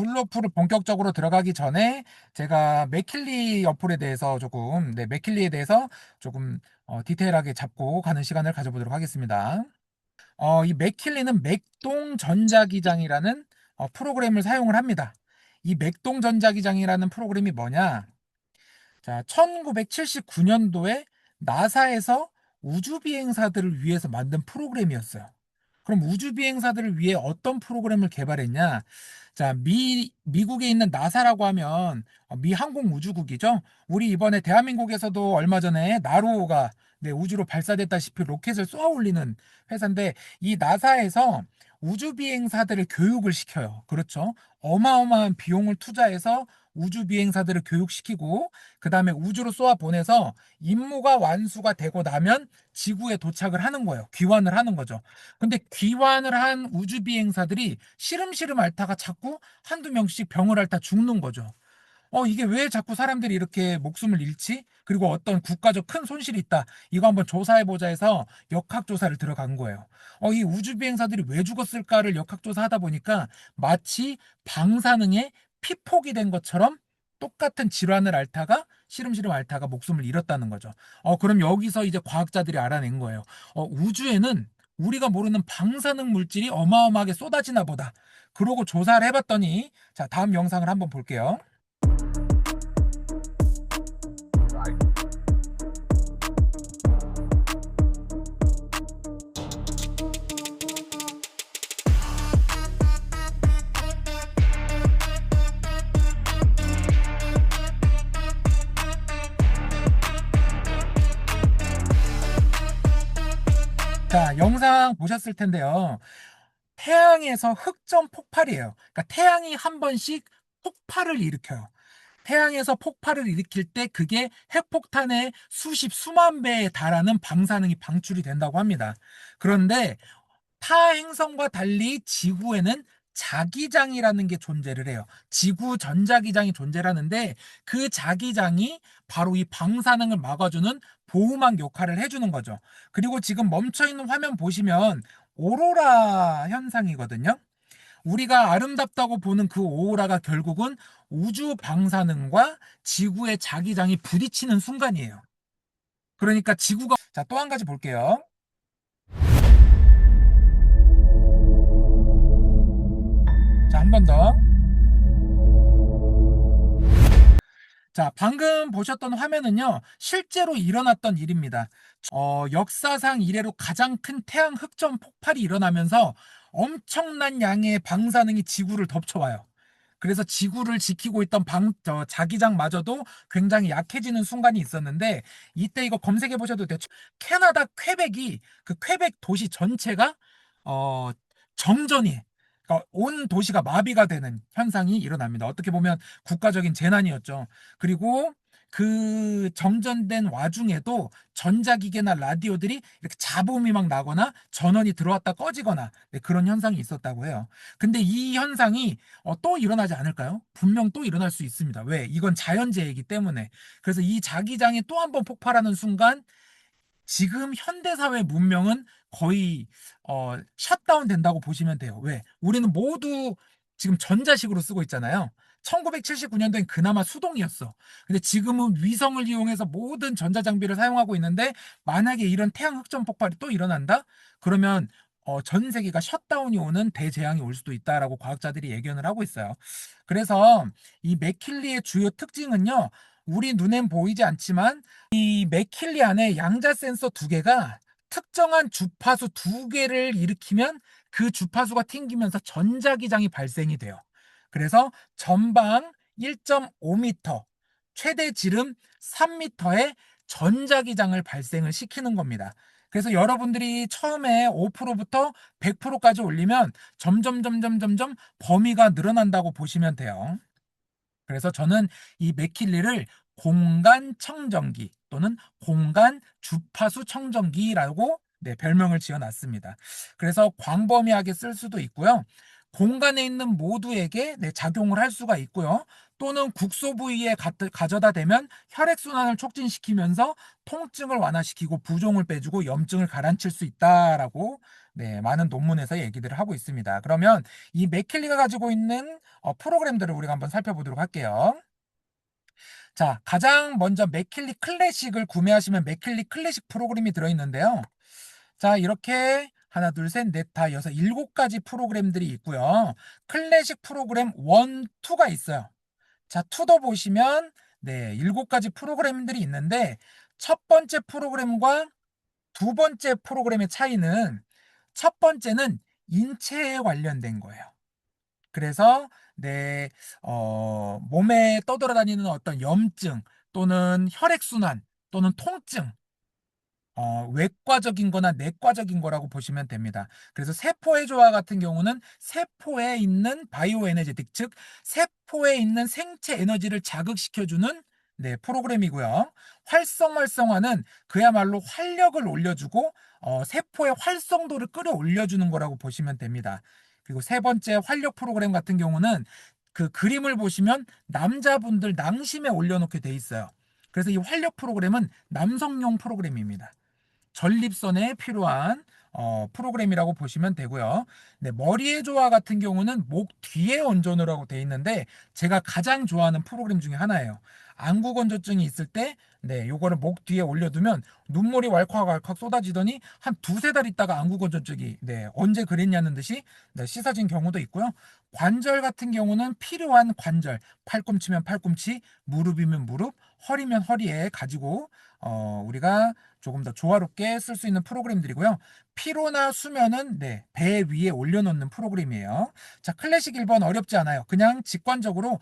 블루프를 본격적으로 들어가기 전에 제가 맥킬리 어플에 대해서 조금 디테일하게 잡고 가는 시간을 가져보도록 하겠습니다. 이 맥킬리는 맥동 전자기장이라는 프로그램을 사용을 합니다. 이 맥동 전자기장이라는 프로그램이 뭐냐? 자, 1979년도에 나사에서 우주비행사들을 위해서 만든 프로그램이었어요. 그럼 우주비행사들을 위해 어떤 프로그램을 개발했냐? 자, 미국에 있는 나사라고 하면 미 항공우주국이죠. 우리 이번에 대한민국에서도 얼마 전에 나로호가 우주로 발사됐다시피 로켓을 쏘아 올리는 회사인데, 이 나사에서 우주비행사들을 교육을 시켜요. 그렇죠. 어마어마한 비용을 투자해서 우주비행사들을 교육시키고 그 다음에 우주로 쏘아 보내서 임무가 완수가 되고 나면 지구에 도착을 하는 거예요. 귀환을 하는 거죠. 근데 귀환을 한 우주비행사들이 시름시름 앓다가 자꾸 한두 명씩 병을 앓다 죽는 거죠. 이게 왜 자꾸 사람들이 이렇게 목숨을 잃지? 그리고 어떤 국가적 큰 손실이 있다. 이거 한번 조사해보자 해서 역학조사를 들어간 거예요. 이 우주비행사들이 왜 죽었을까를 역학조사하다 보니까 마치 방사능에 피폭이 된 것처럼 똑같은 질환을 앓다가 시름시름 앓다가 목숨을 잃었다는 거죠. 그럼 여기서 이제 과학자들이 알아낸 거예요. 우주에는 우리가 모르는 방사능 물질이 어마어마하게 쏟아지나 보다. 그러고 조사를 해봤더니, 자, 다음 영상을 한번 볼게요. 자, 영상 보셨을 텐데요. 태양에서 흑점 폭발이에요. 그러니까 태양이 한 번씩 폭발을 일으켜요. 태양에서 폭발을 일으킬 때 그게 핵폭탄의 수만 배에 달하는 방사능이 방출이 된다고 합니다. 그런데 타 행성과 달리 지구에는 자기장이라는 게 존재를 해요. 지구 전자기장이 존재를 하는데 그 자기장이 바로 이 방사능을 막아주는 보호막 역할을 해주는 거죠. 그리고 지금 멈춰있는 화면 보시면 오로라 현상이거든요. 우리가 아름답다고 보는 그 오로라가 결국은 우주 방사능과 지구의 자기장이 부딪히는 순간이에요. 그러니까 지구가, 자, 또 한 가지 볼게요. 자, 한 번 더. 자, 방금 보셨던 화면은요, 실제로 일어났던 일입니다. 역사상 이래로 가장 큰 태양 흑점 폭발이 일어나면서 엄청난 양의 방사능이 지구를 덮쳐와요. 그래서 지구를 지키고 있던 자기장마저도 굉장히 약해지는 순간이 있었는데, 이때 이거 검색해 보셔도 돼요. 캐나다 퀘벡이, 그 퀘벡 도시 전체가 어, 정전이, 그러니까 온 도시가 마비가 되는 현상이 일어납니다. 어떻게 보면 국가적인 재난이었죠. 그리고 그 정전된 와중에도 전자기계나 라디오들이 이렇게 잡음이 막 나거나 전원이 들어왔다 꺼지거나, 그런 현상이 있었다고 해요. 근데 이 현상이 또 일어나지 않을까요? 분명 또 일어날 수 있습니다. 왜? 이건 자연재해이기 때문에. 그래서 이 자기장이 또 한 번 폭발하는 순간 지금 현대사회 문명은 거의 셧다운 된다고 보시면 돼요. 왜? 우리는 모두 지금 전자식으로 쓰고 있잖아요. 1979년도엔 그나마 수동이었어. 근데 지금은 위성을 이용해서 모든 전자장비를 사용하고 있는데, 만약에 이런 태양 흑점 폭발이 또 일어난다? 그러면 전 세계가 셧다운이 오는 대재앙이 올 수도 있다라고 과학자들이 예견을 하고 있어요. 그래서 이 맥킬리의 주요 특징은요, 우리 눈엔 보이지 않지만 이 맥킬리 안에 양자 센서 두 개가 특정한 주파수 두 개를 일으키면 그 주파수가 튕기면서 전자기장이 발생이 돼요. 그래서 전방 1.5m, 최대 지름 3m의 전자기장을 발생을 시키는 겁니다. 그래서 여러분들이 처음에 5%부터 100%까지 올리면 점점 범위가 늘어난다고 보시면 돼요. 그래서 저는 이 맥킬리를 공간 청정기 또는 공간 주파수 청정기라고 별명을 지어놨습니다. 그래서 광범위하게 쓸 수도 있고요. 공간에 있는 모두에게 작용을 할 수가 있고요. 또는 국소 부위에 가져다 대면 혈액순환을 촉진시키면서 통증을 완화시키고 부종을 빼주고 염증을 가라앉힐 수 있다라고 많은 논문에서 얘기들을 하고 있습니다. 그러면 이 맥킬리가 가지고 있는 프로그램들을 우리가 한번 살펴보도록 할게요. 자, 가장 먼저 맥킬리 클래식을 구매하시면 맥킬리 클래식 프로그램이 들어있는데요. 자, 이렇게 하나, 둘, 셋, 넷, 다, 여섯, 7가지 프로그램들이 있고요. 클래식 프로그램 1, 2가 있어요. 자, 2도 보시면 7가지 프로그램들이 있는데 첫 번째 프로그램과 두 번째 프로그램의 차이는 첫 번째는 인체에 관련된 거예요. 그래서 몸에 떠돌아다니는 어떤 염증 또는 혈액순환 또는 통증, 외과적인 거나 내과적인 거라고 보시면 됩니다. 그래서 세포의 조화 같은 경우는 세포에 있는 바이오 에너제틱, 즉 세포에 있는 생체 에너지를 자극시켜주는 프로그램이고요. 활성화는 그야말로 활력을 올려주고 세포의 활성도를 끌어올려주는 거라고 보시면 됩니다. 그리고 세 번째 활력 프로그램 같은 경우는 그 그림을 보시면 남자분들 낭심에 올려놓게 돼 있어요. 그래서 이 활력 프로그램은 남성용 프로그램입니다. 전립선에 필요한 프로그램이라고 보시면 되고요. 머리의 조화 같은 경우는 목 뒤에 얹어놓으라고 돼 있는데 제가 가장 좋아하는 프로그램 중에 하나예요. 안구 건조증이 있을 때 요거를 목 뒤에 올려두면 눈물이 왈칵왈칵 쏟아지더니 한 두세 달 있다가 안구 건조증이 언제 그랬냐는 듯이 씻어진 경우도 있고요. 관절 같은 경우는 필요한 관절, 팔꿈치면 팔꿈치, 무릎이면 무릎, 허리면 허리에 가지고 우리가 조금 더 조화롭게 쓸 수 있는 프로그램들이고요. 피로나 수면은 배 위에 올려놓는 프로그램이에요. 자, 클래식 1번 어렵지 않아요. 그냥 직관적으로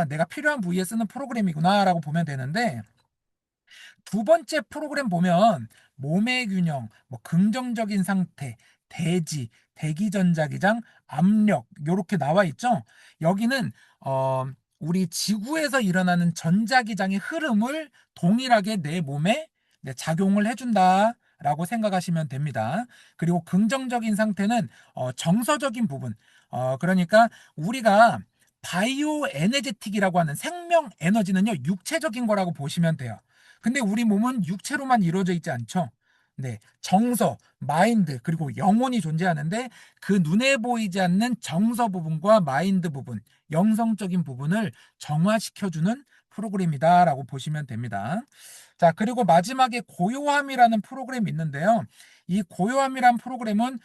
내가 필요한 부위에 쓰는 프로그램이구나 라고 보면 되는데 두 번째 프로그램 보면 몸의 균형, 뭐 긍정적인 상태, 대지, 대기전자기장, 압력 이렇게 나와 있죠. 여기는 우리 지구에서 일어나는 전자기장의 흐름을 동일하게 내 몸에 작용을 해준다라고 생각하시면 됩니다. 그리고 긍정적인 상태는 정서적인 부분, 그러니까 우리가 바이오 에너제틱이라고 하는 생명 에너지는요 육체적인 거라고 보시면 돼요. 근데 우리 몸은 육체로만 이루어져 있지 않죠. 정서, 마인드, 그리고 영혼이 존재하는데 그 눈에 보이지 않는 정서 부분과 마인드 부분, 영성적인 부분을 정화시켜주는 프로그램이다라고 보시면 됩니다. 자, 그리고 마지막에 고요함이라는 프로그램이 있는데요. 이 고요함이란 프로그램은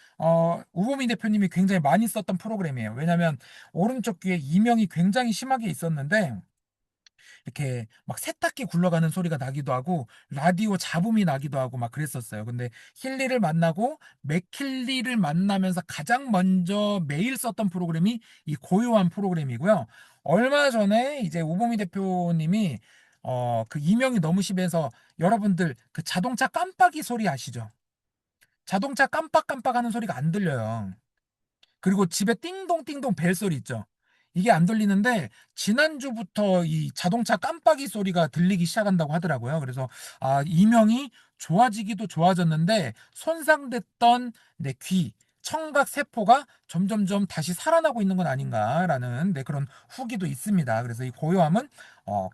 우보민 대표님이 굉장히 많이 썼던 프로그램이에요. 왜냐하면 오른쪽 귀에 이명이 굉장히 심하게 있었는데 이렇게 막 세탁기 굴러가는 소리가 나기도 하고 라디오 잡음이 나기도 하고 막 그랬었어요. 근데 힐리를 만나고 맥킬리를 만나면서 가장 먼저 매일 썼던 프로그램이 이 고요한 프로그램이고요. 얼마 전에 이제 우보미 대표님이 그 이명이 너무 심해서 여러분들 그 자동차 깜빡이 소리 아시죠? 자동차 깜빡깜빡하는 소리가 안 들려요. 그리고 집에 띵동띵동 벨 소리 있죠. 이게 안 들리는데 지난주부터 이 자동차 깜빡이 소리가 들리기 시작한다고 하더라고요. 그래서 이명이 좋아지기도 좋아졌는데 손상됐던 내 귀, 청각 세포가 점점점 다시 살아나고 있는 건 아닌가라는 그런 후기도 있습니다. 그래서 이 고요함은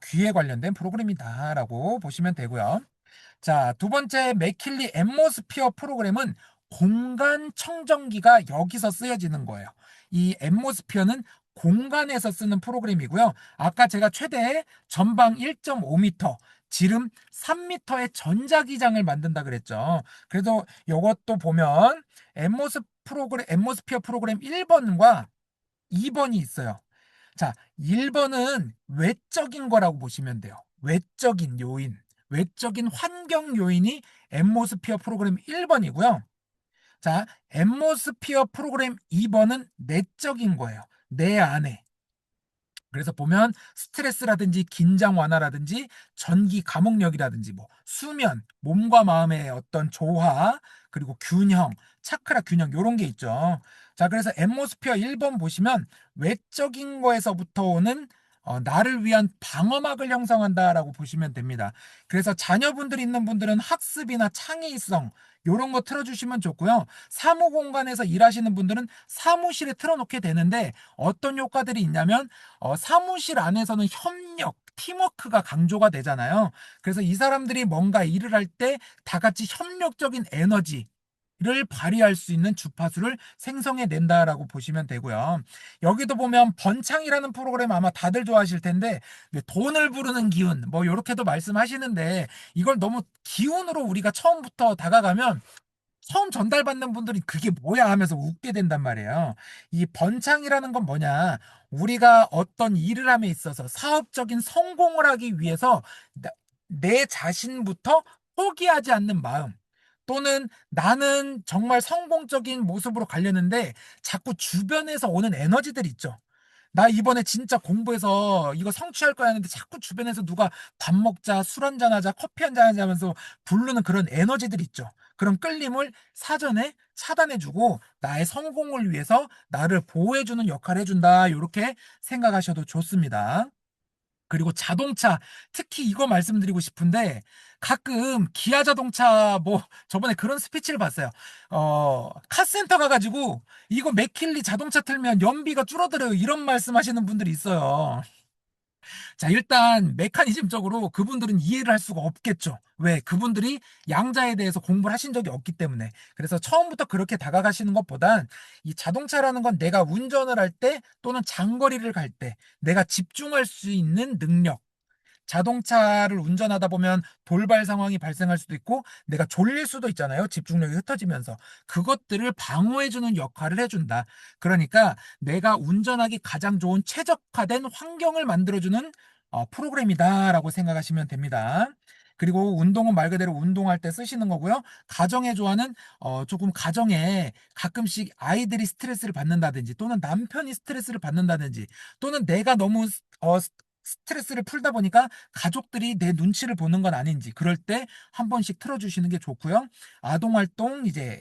귀에 관련된 프로그램이다라고 보시면 되고요. 자, 두 번째 맥킬리 앰모스피어 프로그램은 공간 청정기가 여기서 쓰여지는 거예요. 이 앰모스피어는 공간에서 쓰는 프로그램이고요. 아까 제가 최대 전방 1.5m, 지름 3m의 전자기장을 만든다 그랬죠. 그래서 이것도 보면 앰모스피어 프로그램 1번과 2번이 있어요. 자, 1번은 외적인 거라고 보시면 돼요. 외적인 요인, 외적인 환경 요인이 앰모스피어 프로그램 1번이고요. 자, 앰모스피어 프로그램 2번은 내적인 거예요. 내 안에. 그래서 보면 스트레스라든지 긴장 완화라든지 전기 감옥력이라든지 뭐 수면, 몸과 마음의 어떤 조화, 그리고 균형, 차크라 균형 요런 게 있죠. 자, 그래서 앰모스피어 1번 보시면 외적인 거에서부터 오는 나를 위한 방어막을 형성한다라고 보시면 됩니다. 그래서 자녀분들 있는 분들은 학습이나 창의성 요런 거 틀어주시면 좋고요. 사무 공간에서 일하시는 분들은 사무실에 틀어놓게 되는데 어떤 효과들이 있냐면 사무실 안에서는 협력, 팀워크가 강조가 되잖아요. 그래서 이 사람들이 뭔가 일을 할 때 다 같이 협력적인 에너지 를 발휘할 수 있는 주파수를 생성해 낸다라고 보시면 되고요. 여기도 보면 번창이라는 프로그램 아마 다들 좋아하실 텐데 돈을 부르는 기운 뭐 이렇게도 말씀하시는데 이걸 너무 기운으로 우리가 처음부터 다가가면 처음 전달받는 분들이 그게 뭐야 하면서 웃게 된단 말이에요. 이 번창이라는 건 뭐냐? 우리가 어떤 일을 함에 있어서 사업적인 성공을 하기 위해서 내 자신부터 포기하지 않는 마음. 또는 나는 정말 성공적인 모습으로 가려는데 자꾸 주변에서 오는 에너지들 있죠. 나 이번에 진짜 공부해서 이거 성취할 거야 하는데 자꾸 주변에서 누가 밥 먹자, 술 한잔 하자, 커피 한잔 하자 하면서 부르는 그런 에너지들 있죠. 그런 끌림을 사전에 차단해주고 나의 성공을 위해서 나를 보호해주는 역할을 해준다. 이렇게 생각하셔도 좋습니다. 그리고 자동차, 특히 이거 말씀드리고 싶은데 가끔 기아 자동차 뭐 저번에 그런 스피치를 봤어요. 카센터 가가지고 이거 맥킬리 자동차 틀면 연비가 줄어들어요. 이런 말씀하시는 분들이 있어요. 자, 일단 메커니즘적으로 그분들은 이해를 할 수가 없겠죠. 왜? 그분들이 양자에 대해서 공부를 하신 적이 없기 때문에. 그래서 처음부터 그렇게 다가가시는 것보단 이 자동차라는 건 내가 운전을 할 때 또는 장거리를 갈 때 내가 집중할 수 있는 능력, 자동차를 운전하다 보면 돌발 상황이 발생할 수도 있고 내가 졸릴 수도 있잖아요. 집중력이 흩어지면서. 그것들을 방어해주는 역할을 해준다. 그러니까 내가 운전하기 가장 좋은 최적화된 환경을 만들어주는 프로그램이다라고 생각하시면 됩니다. 그리고 운동은 말 그대로 운동할 때 쓰시는 거고요. 가정의 조화는 조금 가정에 가끔씩 아이들이 스트레스를 받는다든지 또는 남편이 스트레스를 받는다든지 또는 내가 너무 스트레스를 풀다 보니까 가족들이 내 눈치를 보는 건 아닌지 그럴 때 한 번씩 틀어주시는 게 좋고요. 아동활동 이제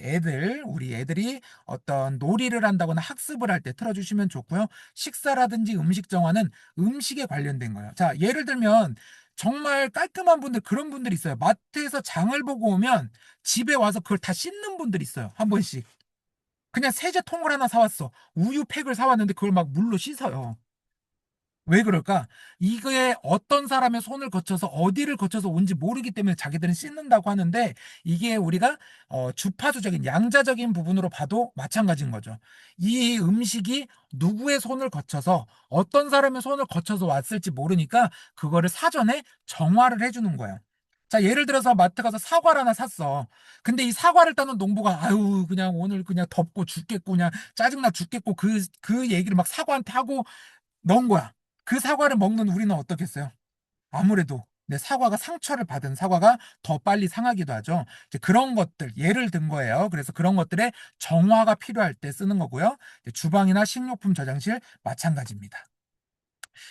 우리 애들이 어떤 놀이를 한다거나 학습을 할 때 틀어주시면 좋고요. 식사라든지 음식 정화는 음식에 관련된 거예요. 자, 예를 들면 정말 깔끔한 분들 그런 분들 있어요. 마트에서 장을 보고 오면 집에 와서 그걸 다 씻는 분들 있어요. 한 번씩. 그냥 세제통을 하나 사왔어. 우유 팩을 사왔는데 그걸 막 물로 씻어요. 왜 그럴까? 이게 어떤 사람의 손을 거쳐서 어디를 거쳐서 온지 모르기 때문에 자기들은 씻는다고 하는데 이게 우리가 주파수적인 양자적인 부분으로 봐도 마찬가지인 거죠. 이 음식이 누구의 손을 거쳐서 어떤 사람의 손을 거쳐서 왔을지 모르니까 그거를 사전에 정화를 해주는 거예요. 자, 예를 들어서 마트 가서 사과를 하나 샀어. 근데 이 사과를 따는 농부가 아유 그냥 오늘 그냥 덥고 죽겠고 그냥 짜증나 죽겠고 그 얘기를 막 사과한테 하고 넣은 거야. 그 사과를 먹는 우리는 어떻겠어요? 아무래도 내 사과가 상처를 받은 사과가 더 빨리 상하기도 하죠. 이제 그런 것들 예를 든 거예요. 그래서 그런 것들의 정화가 필요할 때 쓰는 거고요. 주방이나 식료품 저장실 마찬가지입니다.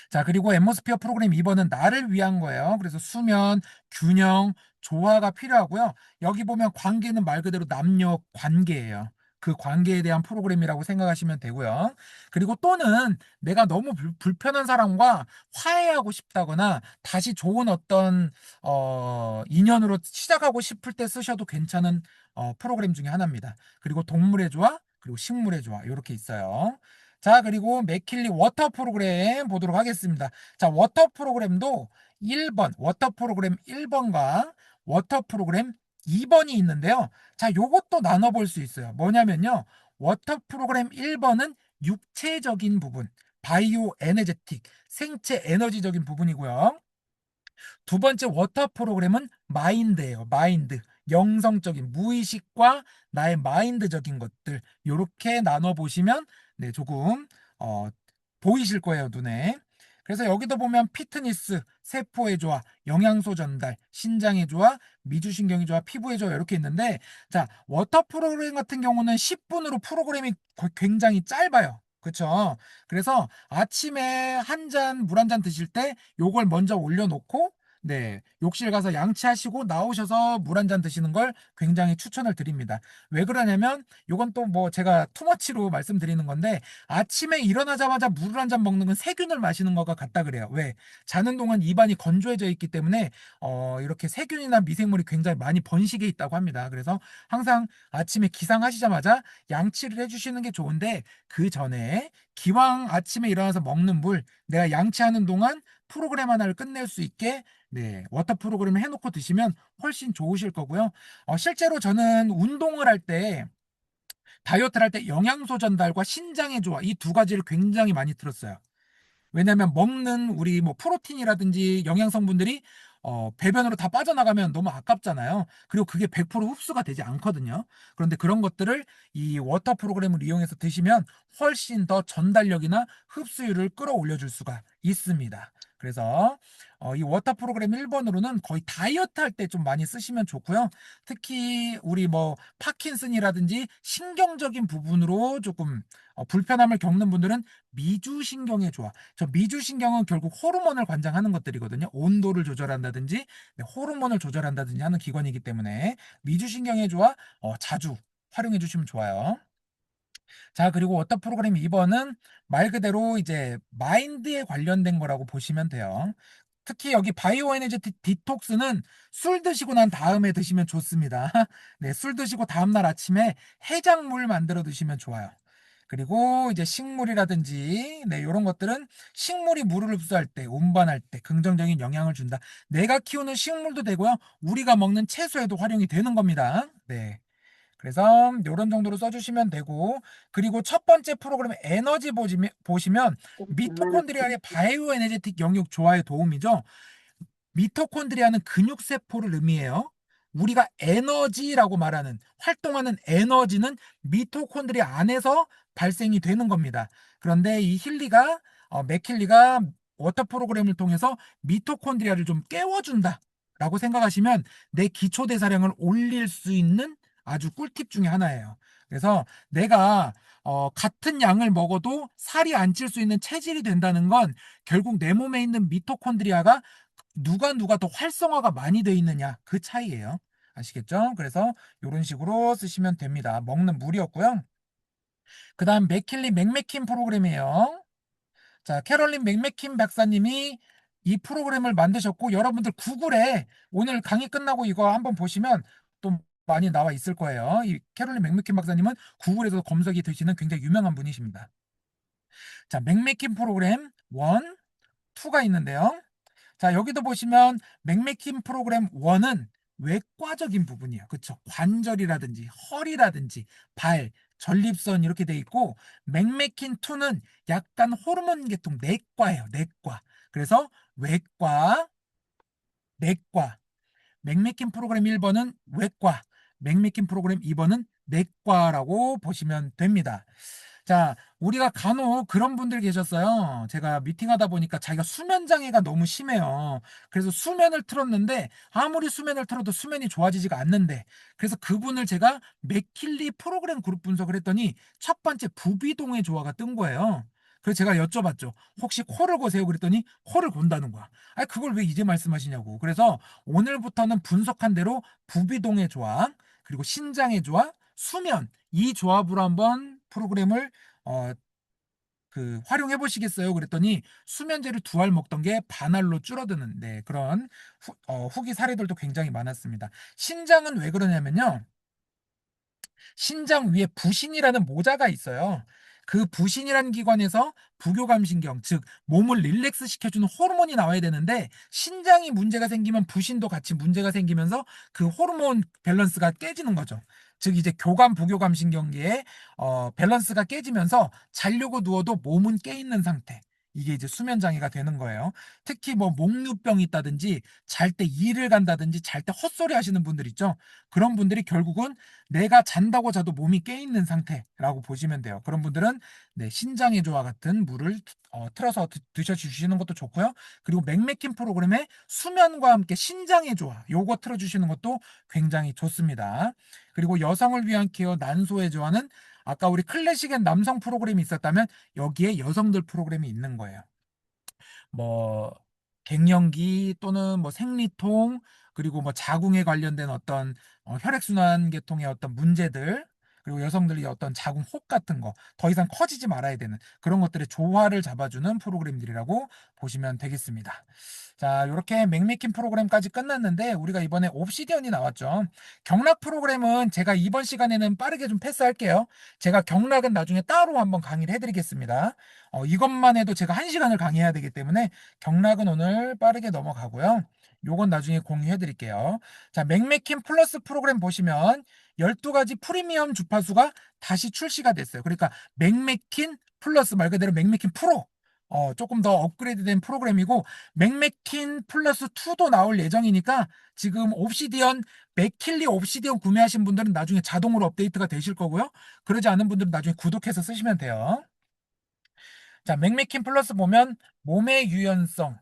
자, 그리고 앰모스피어 프로그램 2번은 나를 위한 거예요. 그래서 수면, 균형, 조화가 필요하고요. 여기 보면 관계는 말 그대로 남녀 관계예요. 그 관계에 대한 프로그램이라고 생각하시면 되고요. 그리고 또는 내가 너무 불편한 사람과 화해하고 싶다거나 다시 좋은 어떤 인연으로 시작하고 싶을 때 쓰셔도 괜찮은 프로그램 중에 하나입니다. 그리고 동물의 조화, 그리고 식물의 조화 이렇게 있어요. 자, 그리고 맥킬리 워터 프로그램 보도록 하겠습니다. 자, 워터 프로그램도 1번, 워터 프로그램 1번과 워터 프로그램 2번이 있는데요. 자, 요것도 나눠볼 수 있어요. 뭐냐면요. 워터 프로그램 1번은 육체적인 부분, 바이오 에너제틱, 생체 에너지적인 부분이고요. 두 번째 워터 프로그램은 마인드예요. 마인드. 영성적인 무의식과 나의 마인드적인 것들 이렇게 나눠 보시면 네, 조금 어, 보이실 거예요, 눈에. 그래서 여기도 보면 피트니스, 세포의 조화, 영양소 전달, 신장의 조화, 미주신경의 조화, 피부의 조화 이렇게 있는데 자, 워터 프로그램 같은 경우는 10분으로 프로그램이 굉장히 짧아요. 그렇죠? 그래서 아침에 한 잔, 물 한 잔 드실 때 요걸 먼저 올려놓고 네, 욕실 가서 양치하시고 나오셔서 물 한 잔 드시는 걸 굉장히 추천을 드립니다. 왜 그러냐면 요건 또 뭐 제가 투머치로 말씀드리는 건데 아침에 일어나자마자 물을 한 잔 먹는 건 세균을 마시는 것과 같다 그래요. 왜? 자는 동안 입안이 건조해져 있기 때문에 이렇게 세균이나 미생물이 굉장히 많이 번식해 있다고 합니다. 그래서 항상 아침에 기상하시자마자 양치를 해주시는 게 좋은데 그 전에 기왕 아침에 일어나서 먹는 물 내가 양치하는 동안 프로그램 하나를 끝낼 수 있게 네, 워터 프로그램을 해놓고 드시면 훨씬 좋으실 거고요. 실제로 저는 운동을 할 때, 다이어트를 할 때 영양소 전달과 신장의 조화, 이 두 가지를 굉장히 많이 들었어요. 왜냐면 먹는 우리 뭐 프로틴이라든지 영양 성분들이 배변으로 다 빠져나가면 너무 아깝잖아요. 그리고 그게 100% 흡수가 되지 않거든요. 그런데 그런 것들을 이 워터 프로그램을 이용해서 드시면 훨씬 더 전달력이나 흡수율을 끌어올려 줄 수가 있습니다. 그래서 이 워터 프로그램 1번으로는 거의 다이어트 할 때 좀 많이 쓰시면 좋고요. 특히 우리 뭐 파킨슨이라든지 신경적인 부분으로 조금 불편함을 겪는 분들은 미주신경의 조화. 저 미주신경은 결국 호르몬을 관장하는 것들이거든요. 온도를 조절한다든지 네, 호르몬을 조절한다든지 하는 기관이기 때문에 미주신경의 조화 자주 활용해 주시면 좋아요. 자, 그리고 워터 프로그램 2번은 말 그대로 이제 마인드에 관련된 거라고 보시면 돼요. 특히 여기 바이오 에너지 디톡스는 술 드시고 난 다음에 드시면 좋습니다. 네, 술 드시고 다음날 아침에 해장물 만들어 드시면 좋아요. 그리고 이제 식물이라든지 네, 이런 것들은 식물이 물을 흡수할 때, 운반할 때 긍정적인 영향을 준다. 내가 키우는 식물도 되고요. 우리가 먹는 채소에도 활용이 되는 겁니다. 네. 그래서 이런 정도로 써주시면 되고 그리고 첫 번째 프로그램 에너지 보시면 미토콘드리아의 바이오 에너제틱 영역 조화에 도움이죠. 미토콘드리아는 근육세포를 의미해요. 우리가 에너지라고 말하는 활동하는 에너지는 미토콘드리아 안에서 발생이 되는 겁니다. 그런데 이 힐리가 맥힐리가 워터 프로그램을 통해서 미토콘드리아를 좀 깨워준다 라고 생각하시면 내 기초대사량을 올릴 수 있는 아주 꿀팁 중에 하나예요. 그래서 내가 같은 양을 먹어도 살이 안 찔 수 있는 체질이 된다는 건 결국 내 몸에 있는 미토콘드리아가 누가 더 활성화가 많이 돼 있느냐 그 차이예요. 아시겠죠? 그래서 이런 식으로 쓰시면 됩니다. 먹는 물이었고요. 그 다음 맥킬리 맥메킨 프로그램이에요. 자, 캐롤린 맥메킨 박사님이 이 프로그램을 만드셨고 여러분들 구글에 오늘 강의 끝나고 이거 한번 보시면 또 많이 나와 있을 거예요. 이 캐롤린 맥메킨 박사님은 구글에서 검색이 되시는 굉장히 유명한 분이십니다. 자, 맥메킨 프로그램 1, 2가 있는데요. 자, 여기도 보시면 맥메킨 프로그램 1은 외과적인 부분이에요. 그쵸? 관절이라든지 허리라든지 발, 전립선 이렇게 돼 있고 맥메킨 2는 약간 호르몬 계통 내과예요. 내과. 그래서 외과, 내과. 맥메킨 프로그램 1번은 외과, 맥메킨 프로그램 2번은 내과라고 보시면 됩니다. 자, 우리가 간혹 그런 분들 계셨어요. 제가 미팅하다 보니까 자기가 수면 장애가 너무 심해요. 그래서 수면을 틀었는데 아무리 수면을 틀어도 수면이 좋아지지가 않는데 그래서 그분을 제가 맥킬리 프로그램 그룹 분석을 했더니 첫 번째 부비동의 조화가 뜬 거예요. 그래서 제가 여쭤봤죠. 혹시 코를 고세요? 그랬더니 코를 곤다는 거야. 아, 그걸 왜 이제 말씀하시냐고. 그래서 오늘부터는 분석한 대로 부비동의 조화, 그리고 신장의 조화, 수면 이 조합으로 한번 프로그램을 어, 활용해 보시겠어요? 그랬더니 수면제를 2알 먹던 게 반알로 줄어드는 네, 그런 후기 사례들도 굉장히 많았습니다. 신장은 왜 그러냐면요. 신장 위에 부신이라는 모자가 있어요. 그 부신이라는 기관에서 부교감신경, 즉 몸을 릴렉스 시켜주는 호르몬이 나와야 되는데 신장이 문제가 생기면 부신도 같이 문제가 생기면서 그 호르몬 밸런스가 깨지는 거죠. 즉 이제 교감, 부교감신경계의 밸런스가 깨지면서 자려고 누워도 몸은 깨 있는 상태. 이게 이제 수면 장애가 되는 거예요. 특히 뭐 목류병이 있다든지 잘 때 이를 간다든지 잘 때 헛소리 하시는 분들 있죠. 그런 분들이 결국은 내가 잔다고 자도 몸이 깨있는 상태라고 보시면 돼요. 그런 분들은 네, 신장의 조화 같은 물을 틀어서 드셔주시는 것도 좋고요. 그리고 맥메킨 프로그램에 수면과 함께 신장의 조화 요거 틀어주시는 것도 굉장히 좋습니다. 그리고 여성을 위한 케어 난소의 조화는 아까 우리 클래식엔 남성 프로그램이 있었다면 여기에 여성들 프로그램이 있는 거예요. 뭐 갱년기 또는 뭐 생리통, 그리고 뭐 자궁에 관련된 어떤 혈액순환 계통의 어떤 문제들, 그리고 여성들이 어떤 자궁 혹 같은 거 더 이상 커지지 말아야 되는 그런 것들의 조화를 잡아주는 프로그램들이라고 보시면 되겠습니다. 자, 이렇게 맥메킨 프로그램까지 끝났는데 우리가 이번에 옵시디언이 나왔죠. 경락 프로그램은 제가 이번 시간에는 빠르게 좀 패스할게요. 제가 경락은 나중에 따로 한번 강의를 해드리겠습니다. 이것만 해도 제가 1시간을 강의해야 되기 때문에 경락은 오늘 빠르게 넘어가고요. 요건 나중에 공유해드릴게요. 자, 맥메킨 플러스 프로그램 보시면 12가지 프리미엄 주파수가 다시 출시가 됐어요. 그러니까 맥메킨 플러스 말 그대로 맥메킨 프로. 조금 더 업그레이드된 프로그램이고 맥메킨 플러스 2도 나올 예정이니까 지금 옵시디언 맥킬리 옵시디언 구매하신 분들은 나중에 자동으로 업데이트가 되실 거고요. 그러지 않은 분들은 나중에 구독해서 쓰시면 돼요. 자, 맥메킨 플러스 보면 몸의 유연성,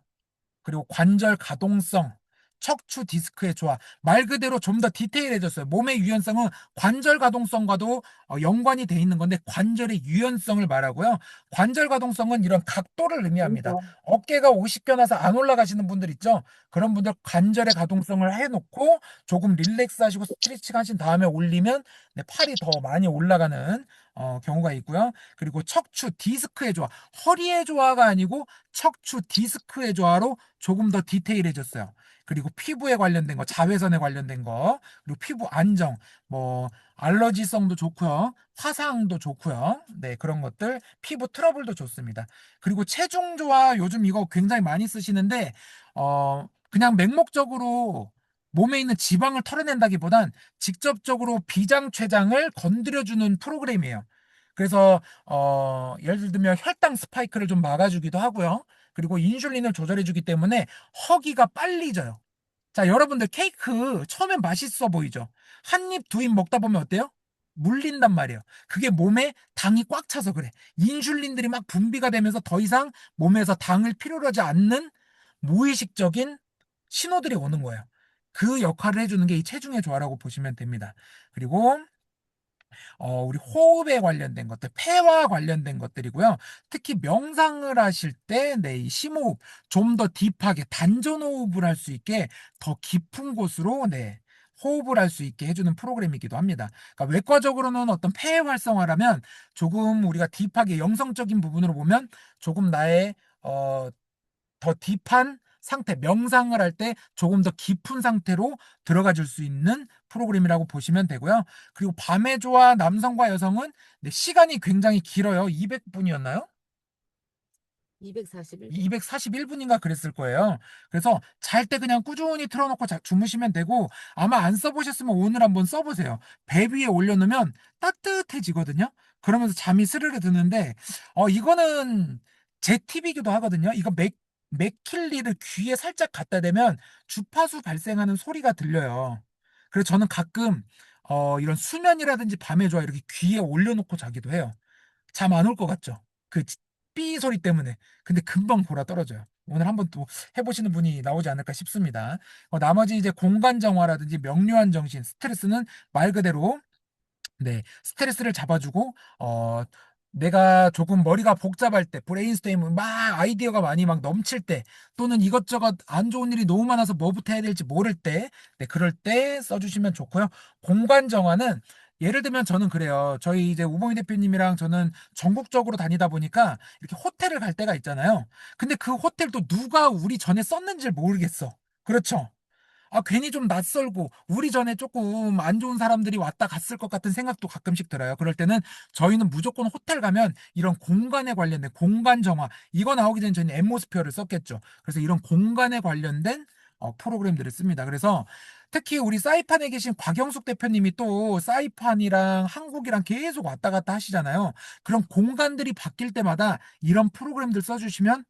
그리고 관절 가동성, 척추 디스크의 조화. 말 그대로 좀 더 디테일해졌어요. 몸의 유연성은 관절 가동성과도 연관이 돼 있는 건데 관절의 유연성을 말하고요. 관절 가동성은 이런 각도를 의미합니다. 어깨가 50개 나서 안 올라가시는 분들 있죠? 그런 분들 관절의 가동성을 해놓고 조금 릴렉스 하시고 스트레칭 하신 다음에 올리면 네, 팔이 더 많이 올라가는 경우가 있고요. 그리고 척추 디스크의 조화. 허리의 조화가 아니고 척추 디스크의 조화로 조금 더 디테일해졌어요. 그리고 피부에 관련된 거, 자외선에 관련된 거, 그리고 피부 안정, 뭐 알러지성도 좋고요. 화상도 좋고요. 네, 그런 것들, 피부 트러블도 좋습니다. 그리고 체중 조화 요즘 이거 굉장히 많이 쓰시는데 그냥 맹목적으로 몸에 있는 지방을 털어낸다기보단 직접적으로 비장 췌장을 건드려주는 프로그램이에요. 그래서 예를 들면 혈당 스파이크를 좀 막아주기도 하고요. 그리고 인슐린을 조절해주기 때문에 허기가 빨리 져요. 자, 여러분들 케이크 처음엔 맛있어 보이죠? 한 입, 두 입 먹다 보면 어때요? 물린단 말이에요. 그게 몸에 당이 꽉 차서 그래. 인슐린들이 막 분비가 되면서 더 이상 몸에서 당을 필요로 하지 않는 무의식적인 신호들이 오는 거예요. 그 역할을 해주는 게 이 체중의 조화라고 보시면 됩니다. 그리고 우리 호흡에 관련된 것들, 폐와 관련된 것들이고요. 특히 명상을 하실 때, 네, 이 심호흡, 좀 더 딥하게 단전호흡을 할 수 있게 더 깊은 곳으로, 네, 호흡을 할 수 있게 해주는 프로그램이기도 합니다. 그러니까 외과적으로는 어떤 폐 활성화라면 조금 우리가 딥하게 영성적인 부분으로 보면 조금 나의, 더 딥한 상태, 명상을 할 때 조금 더 깊은 상태로 들어가 줄 수 있는 프로그램이라고 보시면 되고요. 그리고 밤의 조화 남성과 여성은 네, 시간이 굉장히 길어요. 200분이었나요? 241분. 241분인가 그랬을 거예요. 그래서 잘 때 그냥 꾸준히 틀어놓고 주무시면 되고 아마 안 써보셨으면 오늘 한번 써보세요. 배 위에 올려놓으면 따뜻해지거든요. 그러면서 잠이 스르르 드는데 이거는 제 팁이기도 하거든요. 이거 맥킬리를 귀에 살짝 갖다 대면 주파수 발생하는 소리가 들려요. 그래서 저는 가끔 이런 수면이라든지 밤에 좋아 이렇게 귀에 올려놓고 자기도 해요. 잠 안 올 것 같죠? 그 삐 소리 때문에. 근데 금방 골아 떨어져요. 오늘 한번 또 해보시는 분이 나오지 않을까 싶습니다. 나머지 이제 공간 정화라든지 명료한 정신, 스트레스는 말 그대로 네, 스트레스를 잡아주고, 내가 조금 머리가 복잡할 때, 브레인스토밍 막 아이디어가 많이 막 넘칠 때, 또는 이것저것 안 좋은 일이 너무 많아서 뭐부터 해야 될지 모를 때, 네, 그럴 때 써주시면 좋고요. 공간 정화는 예를 들면 저는 그래요. 저희 이제 우봉희 대표님이랑 저는 전국적으로 다니다 보니까 이렇게 호텔을 갈 때가 있잖아요. 근데 그 호텔도 누가 우리 전에 썼는지 모르겠어. 그렇죠? 괜히 좀 낯설고 우리 전에 조금 안 좋은 사람들이 왔다 갔을 것 같은 생각도 가끔씩 들어요. 그럴 때는 저희는 무조건 호텔 가면 이런 공간에 관련된 공간 정화 이거 나오기 전에 저희는 앰모스피어를 썼겠죠. 그래서 이런 공간에 관련된 프로그램들을 씁니다. 그래서 특히 우리 사이판에 계신 곽영숙 대표님이 또 사이판이랑 한국이랑 계속 왔다 갔다 하시잖아요. 그런 공간들이 바뀔 때마다 이런 프로그램들 써주시면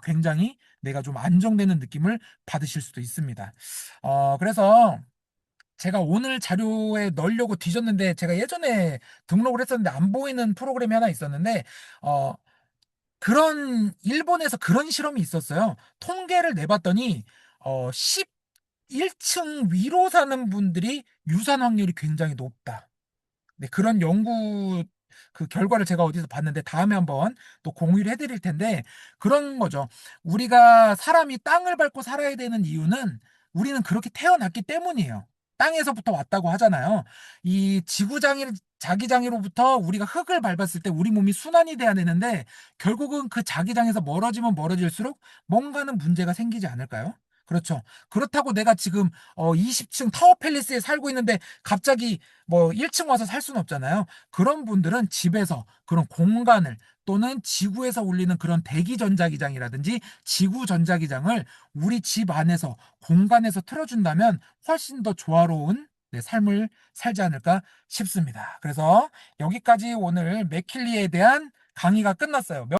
굉장히 내가 좀 안정되는 느낌을 받으실 수도 있습니다. 그래서 제가 오늘 자료에 넣으려고 뒤졌는데 제가 예전에 등록을 했었는데 안 보이는 프로그램이 하나 있었는데 그런 일본에서 그런 실험이 있었어요. 통계를 내봤더니 11층 위로 사는 분들이 유산 확률이 굉장히 높다. 네, 그런 연구 그 결과를 제가 어디서 봤는데 다음에 한번 또 공유를 해드릴 텐데, 그런 거죠. 우리가 사람이 땅을 밟고 살아야 되는 이유는 우리는 그렇게 태어났기 때문이에요. 땅에서부터 왔다고 하잖아요. 이 자기장으로부터 우리가 흙을 밟았을 때 우리 몸이 순환이 돼야 되는데, 결국은 그 자기장에서 멀어지면 멀어질수록 뭔가는 문제가 생기지 않을까요? 그렇죠. 그렇다고 내가 지금 20층 타워 팰리스에 살고 있는데 갑자기 뭐 1층 와서 살 수는 없잖아요. 그런 분들은 집에서 그런 공간을, 또는 지구에서 울리는 그런 대기 전자기장이라든지 지구 전자기장을 우리 집 안에서 공간에서 틀어준다면 훨씬 더 조화로운, 네, 삶을 살지 않을까 싶습니다. 그래서 여기까지 오늘 맥킬리에 대한 강의가 끝났어요.